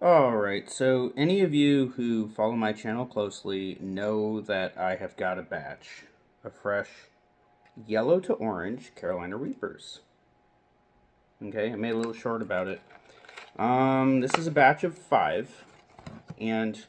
Alright, so any of you who follow my channel closely know that I have got a batch of fresh yellow to orange Carolina Reapers. Okay, I made a little short about it. This is a batch of 5, and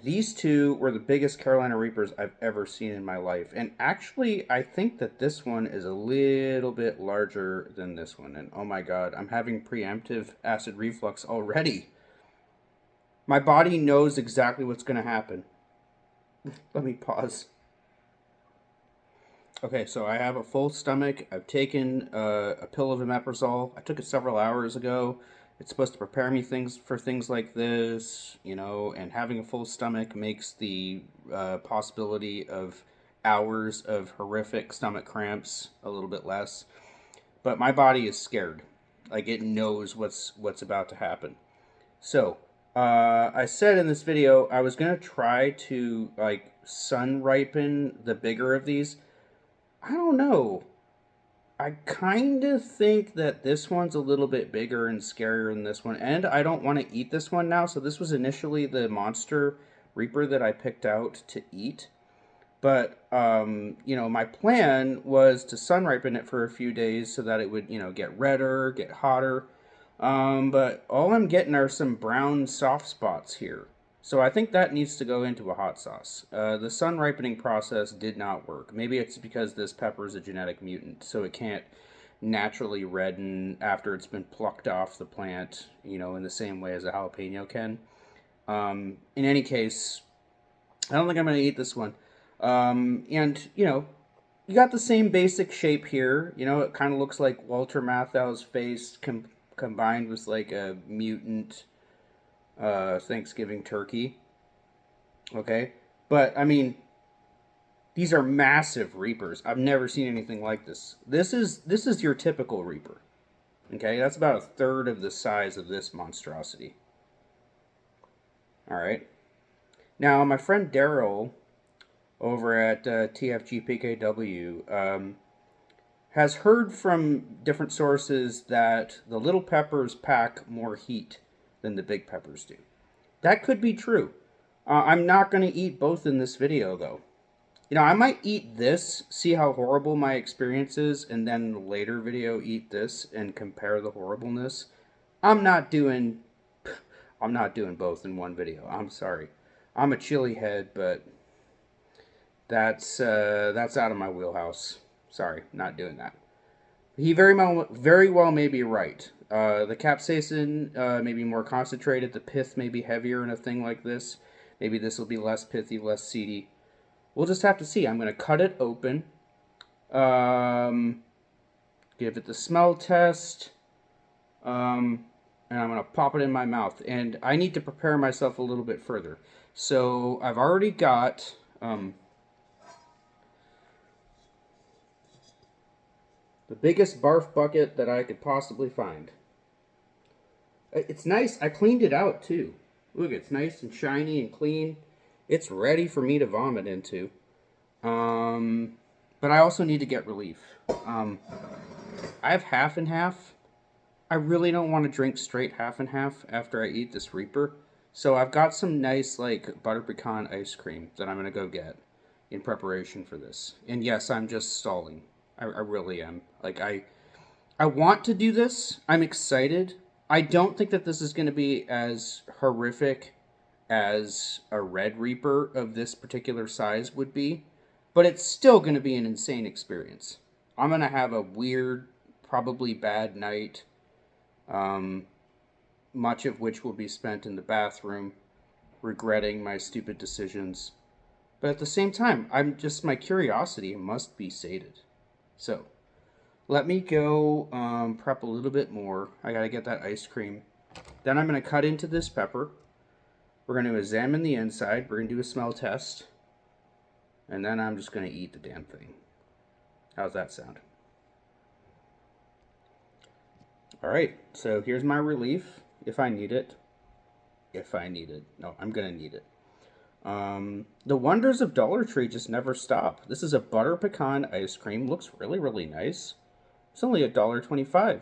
these two were the biggest Carolina Reapers I've ever seen in my life. And actually, I think that this one is a little bit larger than this one. And oh my god, I'm having preemptive acid reflux already. My body knows exactly what's going to happen. Let me pause. Okay, so I have a full stomach. I've taken a pill of omeprazole. I took it several hours ago. It's supposed to prepare me for things like this, you know, and having a full stomach makes the possibility of hours of horrific stomach cramps a little bit less. But my body is scared. Like, it knows what's about to happen. So, I said in this video I was going to try to, like, sun ripen the bigger of these. I don't know. I kind of think that this one's a little bit bigger and scarier than this one. And I don't want to eat this one now. So this was initially the monster Reaper that I picked out to eat. But, you know, my plan was to sun ripen it for a few days so that it would, you know, get redder, get hotter. But all I'm getting are some brown soft spots here. So I think that needs to go into a hot sauce. The sun ripening process did not work. Maybe it's because this pepper is a genetic mutant, so it can't naturally redden after it's been plucked off the plant, you know, in the same way as a jalapeno can. In any case, I don't think I'm going to eat this one. And, you know, you got the same basic shape here. You know, it kind of looks like Walter Matthau's face combined with like a mutant Thanksgiving turkey. Okay, but I mean, these are massive reapers. I've never seen anything like this. This is your typical reaper. Okay, that's about a third of the size of this monstrosity. All right. Now, my friend Daryl over at TFGPKW has heard from different sources that the little peppers pack more heat than the big peppers do. That could be true. I'm not going to eat both in this video, though. You know, I might eat this, see how horrible my experience is, and then in a later video eat this and compare the horribleness. I'm not doing both in one video. I'm sorry. I'm a chili head, but that's out of my wheelhouse. Sorry, not doing that. He very well may be right. The capsaicin may be more concentrated. The pith may be heavier in a thing like this. Maybe this will be less pithy, less seedy. We'll just have to see. I'm going to cut it open. Give it the smell test. And I'm going to pop it in my mouth. And I need to prepare myself a little bit further. So I've already got... the biggest barf bucket that I could possibly find. It's nice. I cleaned it out too. Look, it's nice and shiny and clean. It's ready for me to vomit into. But I also need to get relief. I have half and half. I really don't want to drink straight half and half after I eat this Reaper. So I've got some nice, like, butter pecan ice cream that I'm going to go get in preparation for this. And yes, I'm just stalling. I really am. Like, I want to do this. I'm excited. I don't think that this is going to be as horrific as a Red Reaper of this particular size would be, but it's still going to be an insane experience. I'm going to have a weird, probably bad night, much of which will be spent in the bathroom, regretting my stupid decisions. But at the same time, my curiosity must be sated. So, let me go prep a little bit more. I gotta get that ice cream. Then I'm going to cut into this pepper. We're going to examine the inside. We're going to do a smell test. And then I'm just going to eat the damn thing. How's that sound? Alright, so here's my relief, if I need it. If I need it. No, I'm going to need it. The wonders of Dollar Tree just never stop. This is a butter pecan ice cream. Looks really, really nice. It's only $1.25.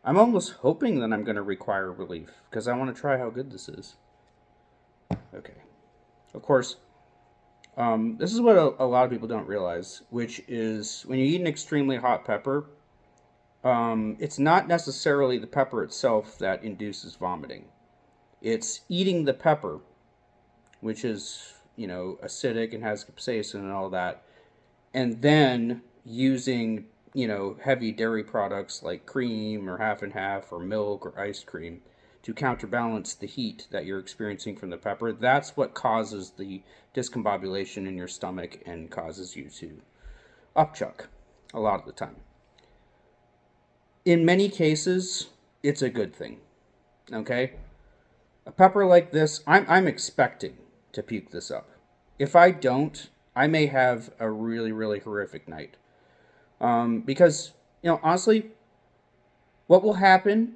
I'm almost hoping that I'm going to require relief because I want to try how good this is. Okay. Of course, this is what a lot of people don't realize, which is when you eat an extremely hot pepper, it's not necessarily the pepper itself that induces vomiting. It's eating the pepper, which is, acidic and has capsaicin and all that, and then using, heavy dairy products like cream or half and half or milk or ice cream to counterbalance the heat that you're experiencing from the pepper. That's what causes the discombobulation in your stomach and causes you to upchuck a lot of the time. In many cases, it's a good thing. Okay? A pepper like this, I'm expecting to puke this up. If I don't, I may have a really, really horrific night. Because, honestly, what will happen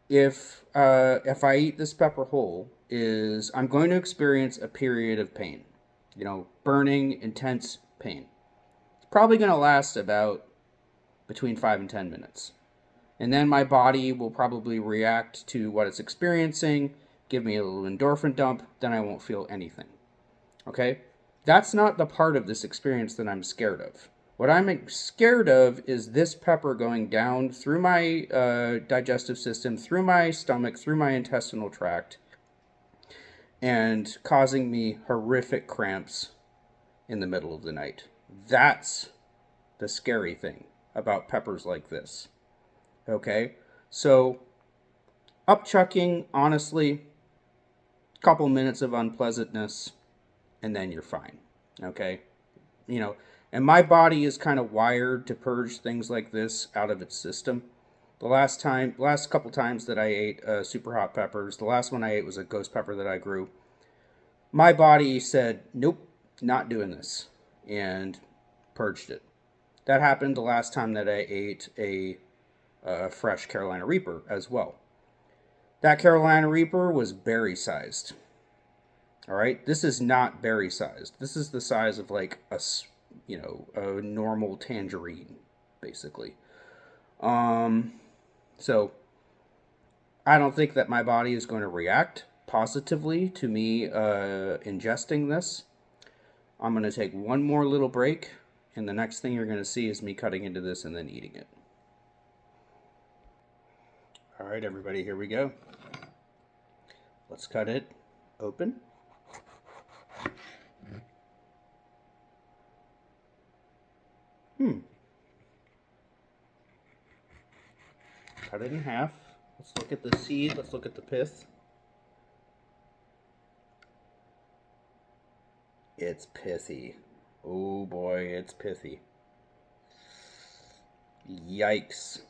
if I eat this pepper whole is I'm going to experience a period of pain. Burning, intense pain. It's probably going to last about between 5 and 10 minutes. And then my body will probably react to what it's experiencing, give me a little endorphin dump, then I won't feel anything. Okay? That's not the part of this experience that I'm scared of. What I'm scared of is this pepper going down through my digestive system, through my stomach, through my intestinal tract, and causing me horrific cramps in the middle of the night. That's the scary thing about peppers like this. Okay? So, upchucking, honestly, a couple minutes of unpleasantness, and then you're fine. Okay? And my body is kind of wired to purge things like this out of its system. The last couple times that I ate super hot peppers, the last one I ate was a ghost pepper that I grew. My body said, nope, not doing this, and purged it. That happened the last time that I ate a fresh Carolina Reaper as well. That Carolina Reaper was berry sized. All right, this is not berry sized. This is the size of like a normal tangerine, basically. So I don't think that my body is going to react positively to me ingesting this. I'm going to take one more little break, and the next thing you're going to see is me cutting into this and then eating it. All right, everybody, here we go. Let's cut it open. Cut it in half. Let's look at the seed. Let's look at the pith. It's pithy. Oh boy, it's pithy. Yikes.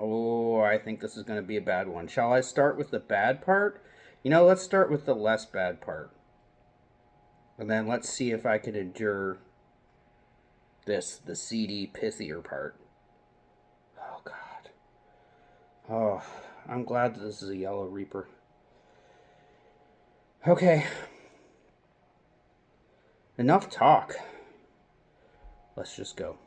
Oh, I think this is going to be a bad one. Shall I start with the bad part? Let's start with the less bad part. And then let's see if I can endure the seedy, pithier part. Oh, God. Oh, I'm glad that this is a yellow Reaper. Okay. Enough talk. Let's just go.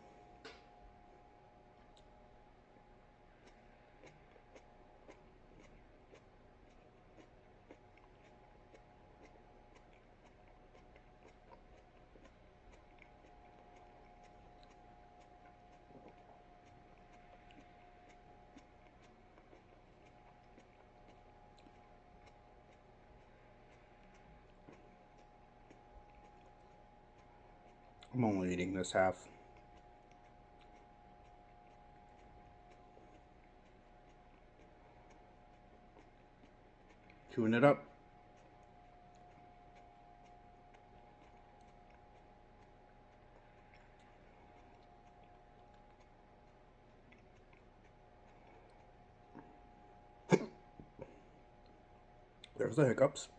I'm only eating this half. Chewing it up. There's the hiccups.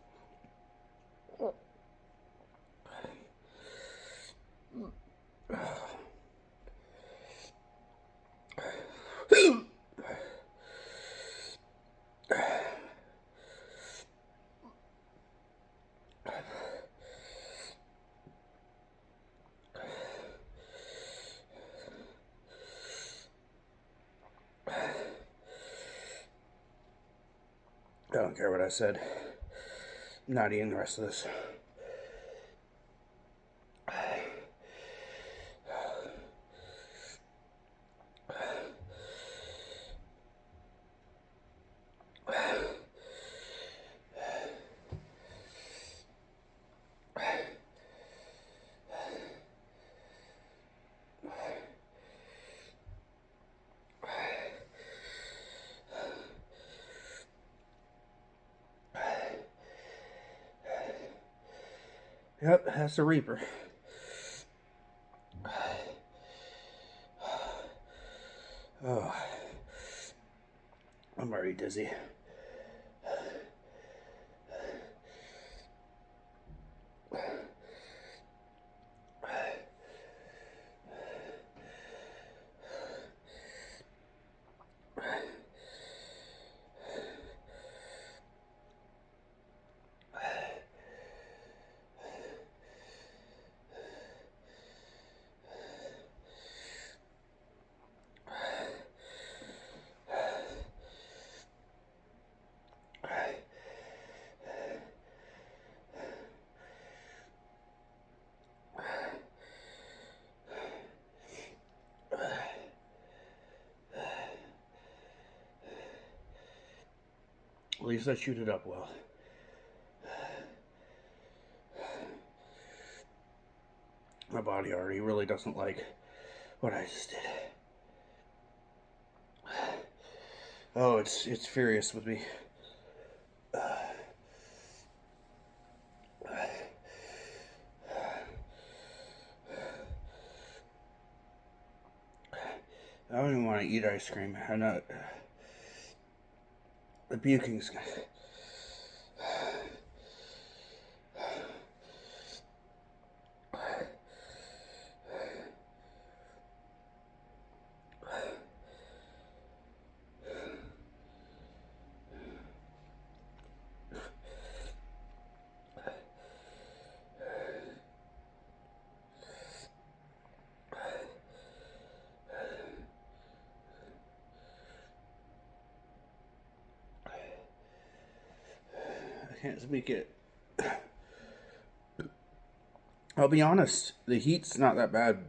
I don't care what I said. I'm not eating the rest of this. Yep, that's a Reaper. Oh, I'm already dizzy. At least I shoot it up well. My body already really doesn't like what I just did. Oh, it's furious with me. I don't even want to eat ice cream. I'm not. The puking's. I can't speak it. I'll be honest, the heat's not that bad.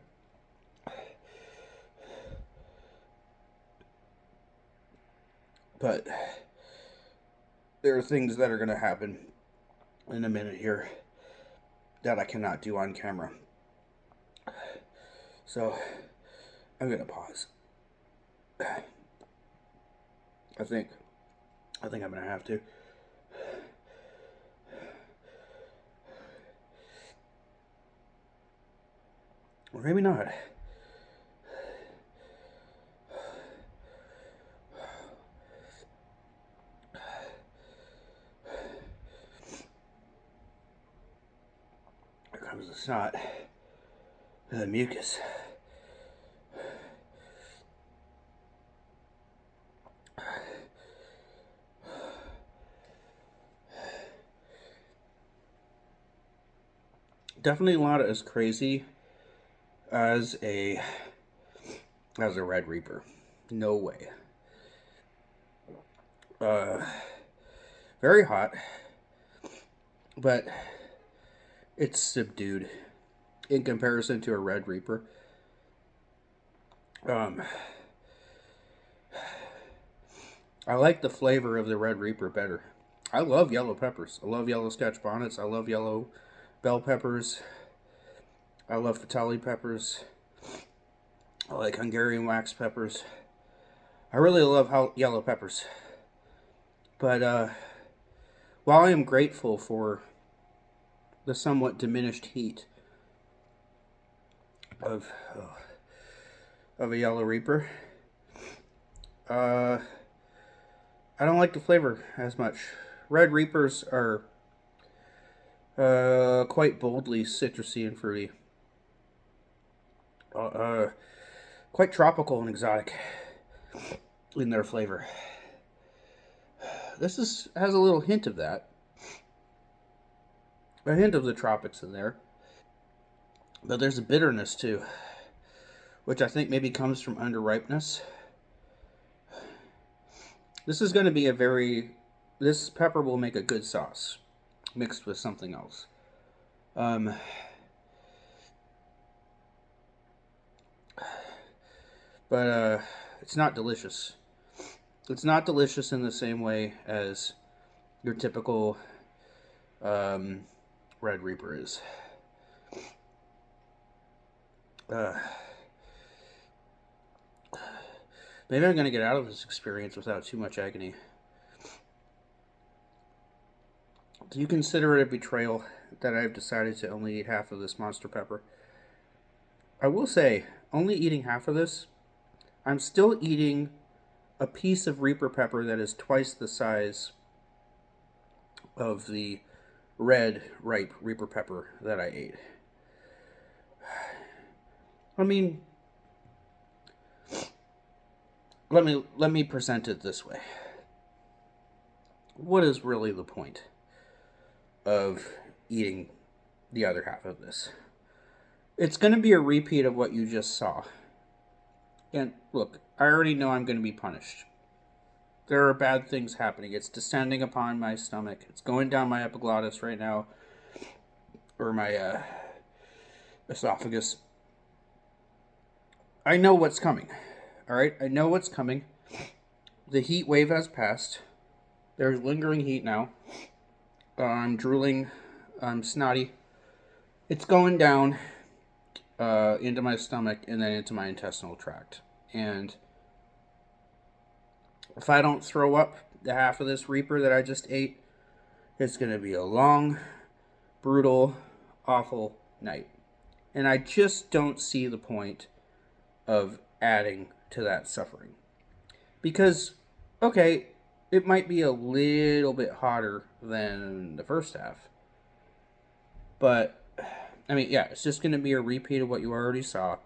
But there are things that are going to happen in a minute here that I cannot do on camera. So I'm going to pause. I think I'm going to have to. Or maybe not. Here comes the snot. The mucus. Definitely not as crazy as a Red Reaper. No way. Very hot, but it's subdued in comparison to a Red Reaper. I like the flavor of the Red Reaper better. I love yellow peppers. I love yellow Scotch bonnets. I love yellow bell peppers. I love Fatali peppers. I like Hungarian wax peppers. I really love yellow peppers. But while I am grateful for the somewhat diminished heat of a yellow Reaper, I don't like the flavor as much. Red Reapers are quite boldly citrusy and fruity. Quite tropical and exotic in their flavor. This has a little hint of that. A hint of the tropics in there. But there's a bitterness too, which I think maybe comes from underripeness. This is going to be a very this pepper will make a good sauce mixed with something else. Um, but it's not delicious. It's not delicious in the same way as your typical um, Red Reaper is. Uh, Maybe I'm going to get out of this experience without too much agony. Do you consider it a betrayal that I've decided to only eat half of this monster pepper? I will say, only eating half of this, I'm still eating a piece of Reaper pepper that is twice the size of the red, ripe Reaper pepper that I ate. I mean, let me present it this way. What is really the point of eating the other half of this? It's going to be a repeat of what you just saw. And look, I already know I'm going to be punished. There are bad things happening. It's descending upon my stomach. It's going down my epiglottis right now. Or my esophagus. I know what's coming. Alright? I know what's coming. The heat wave has passed. There's lingering heat now. I'm drooling. I'm snotty. It's going down into my stomach and then into my intestinal tract. And if I don't throw up the half of this Reaper that I just ate, it's going to be a long, brutal, awful night. And I just don't see the point of adding to that suffering. Because, okay, it might be a little bit hotter than the first half. But, I mean, yeah, it's just going to be a repeat of what you already saw.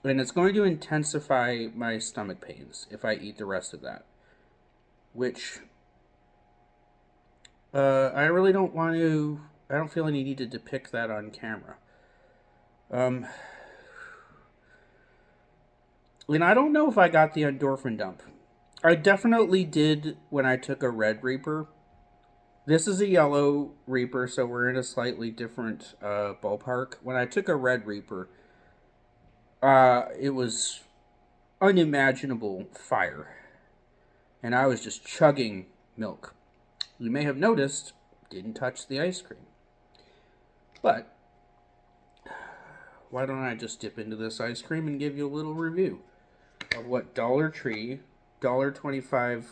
And it's going to intensify my stomach pains if I eat the rest of that. Which, I really don't want to... I don't feel any need to depict that on camera. And I don't know if I got the endorphin dump. I definitely did when I took a Red Reaper. This is a yellow Reaper, so we're in a slightly different ballpark. When I took a Red Reaper, it was unimaginable fire. And I was just chugging milk. You may have noticed, didn't touch the ice cream. But, why don't I just dip into this ice cream and give you a little review of what Dollar Tree $1.25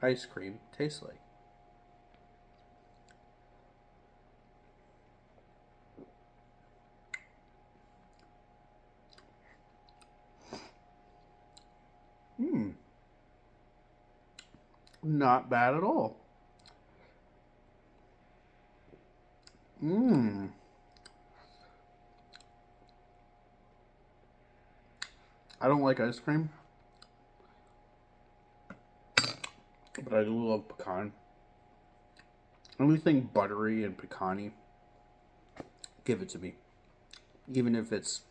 ice cream tastes like. Not bad at all. I don't like ice cream, but I do love pecan. Anything buttery and pecan-y, give it to me. Even if it's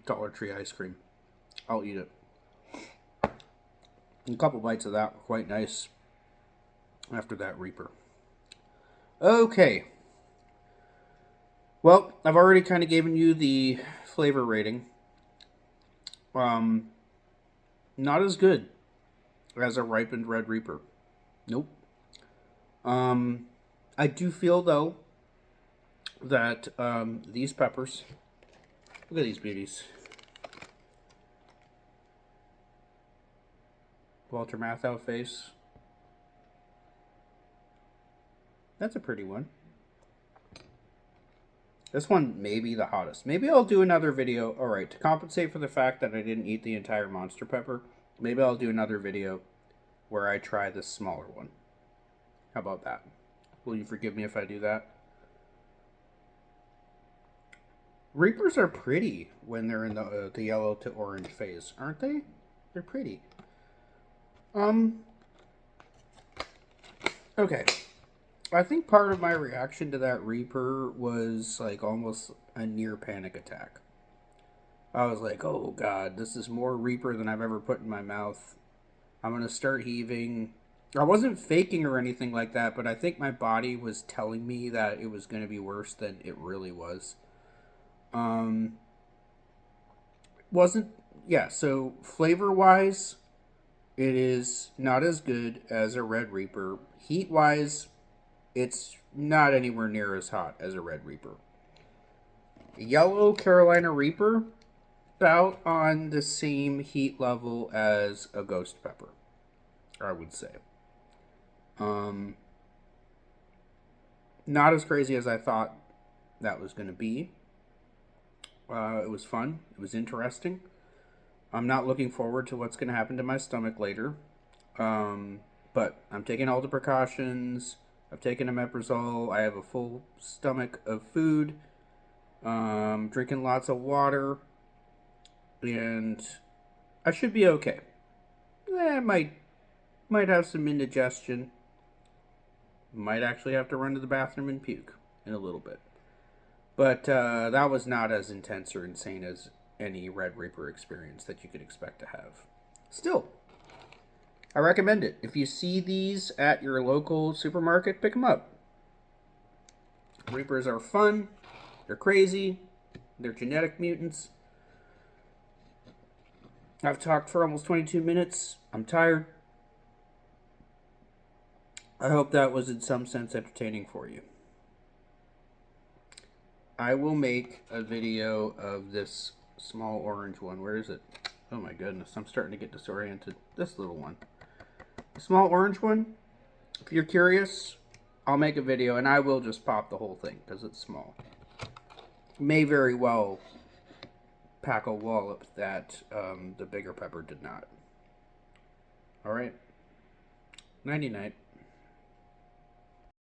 Dollar Tree ice cream, I'll eat it. A couple bites of that were quite nice after that Reaper. Okay. Well, I've already kind of given you the flavor rating. Not as good as a ripened Red Reaper. Nope. I do feel, though, that these peppers... Look at these beauties. Walter Matthau face. That's a pretty one. This one may be the hottest. Maybe I'll do another video. Alright, to compensate for the fact that I didn't eat the entire monster pepper, maybe I'll do another video where I try this smaller one. How about that? Will you forgive me if I do that? Reapers are pretty when they're in the yellow to orange phase, aren't they? They're pretty. Okay. I think part of my reaction to that Reaper was like almost a near panic attack. I was like, oh god, this is more Reaper than I've ever put in my mouth. I'm going to start heaving. I wasn't faking or anything like that, but I think my body was telling me that it was going to be worse than it really was. Um, wasn't yeah. So flavor wise, it is not as good as a Red Reaper. Heat wise, it's not anywhere near as hot as a Red Reaper. Yellow Carolina Reaper, about on the same heat level as a Ghost Pepper, I would say. Um, not as crazy as I thought that was going to be. It was fun. It was interesting. I'm not looking forward to what's going to happen to my stomach later. Um, but I'm taking all the precautions. I've taken omeprazole. I have a full stomach of food. Drinking lots of water, and I should be okay. I might have some indigestion. Might actually have to run to the bathroom and puke in a little bit. But that was not as intense or insane as any Red Reaper experience that you could expect to have. Still, I recommend it. If you see these at your local supermarket, pick them up. Reapers are fun. They're crazy. They're genetic mutants. I've talked for almost 22 minutes. I'm tired. I hope that was in some sense entertaining for you. I will make a video of this small orange one. Where is it? Oh my goodness, I'm starting to get disoriented. This little one. The small orange one, if you're curious, I'll make a video and I will just pop the whole thing because it's small. May very well pack a wallop that the bigger pepper did not. Alright. Nighty night.